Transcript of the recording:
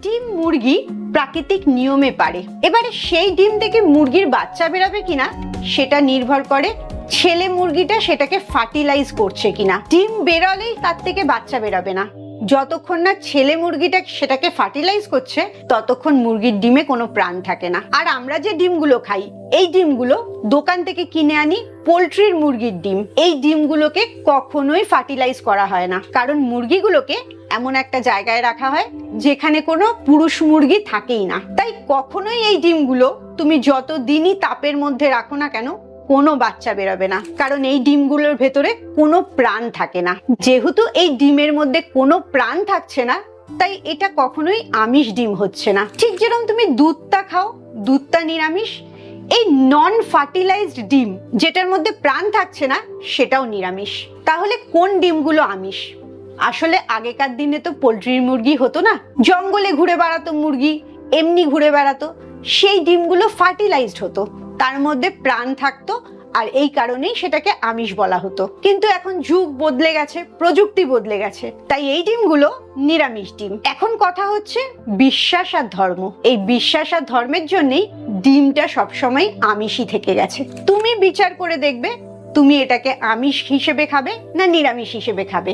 ডিম মুরগি প্রাকৃতিক নিয়মে পারে। এবারে সেই ডিম থেকে মুরগির বাচ্চা বেরোবে কিনা সেটা নির্ভর করে ছেলে মুরগিটা সেটাকে ফার্টিলাইজ করছে কিনা। ডিম বেরোলেই তার থেকে বাচ্চা বেরোবে না। যতক্ষণ না ছেলে মুরগিটা সেটাকে ফার্টিলাইজ করছে ততক্ষণ মুরগির ডিমে কোনো প্রাণ থাকে না। আর আমরা যে ডিমগুলো খাই এই ডিমগুলো দোকান থেকে কিনে আনি পোল্ট্রির মুরগির ডিম। এই ডিমগুলোকে কখনোই ফার্টিলাইজ করা হয় না, কারণ মুরগিগুলোকে এমন একটা জায়গায় রাখা হয় যেখানে কোনো পুরুষ মুরগি থাকেই না। তাই কখনোই এই ডিমগুলো তুমি যত দিনই তাপের মধ্যে রাখো না কেন কোনো বাচ্চা বেরোবে না, কারণ এই ডিমগুলোর ভেতরে কোনো প্রাণ থাকে না। যেহেতু এই ডিমের মধ্যে কোনো প্রাণ থাকছে না তাই এটা কখনোই আমিষ ডিম হচ্ছে না। ঠিক যেরকম তুমি দুধটা খাও, দুধটা নিরামিষ। এই নন ফার্টিলাইজড ডিম যেটার মধ্যে প্রাণ থাকছে না সেটাও নিরামিষ। তাহলে কোন ডিমগুলো আমিষ? আসলে আগেকার দিনে তো পোল্ট্রির মুরগি হতো না, জঙ্গলে ঘুরে বেড়াতো মুরগি, এমনি ঘুরে বেড়াতো, সেই ডিমগুলো ফার্টিলাইজড হতো, তার মধ্যে প্রাণ থাকতো, আর এই কারণেই সেটাকে আমিষ বলা হতো। কিন্তু এখন যুগ বদলে গেছে, প্রযুক্তি বদলে গেছে, তাই এই ডিমগুলো নিরামিষ ডিম। এখন কথা হচ্ছে বিশ্বাস আর ধর্ম। এই বিশ্বাস আর ধর্মের জন্যই ডিমটা সবসময় আমিষই থেকে গেছে। তুমি বিচার করে দেখবে তুমি এটাকে আমিষ হিসেবে খাবে না নিরামিষ হিসেবে খাবে।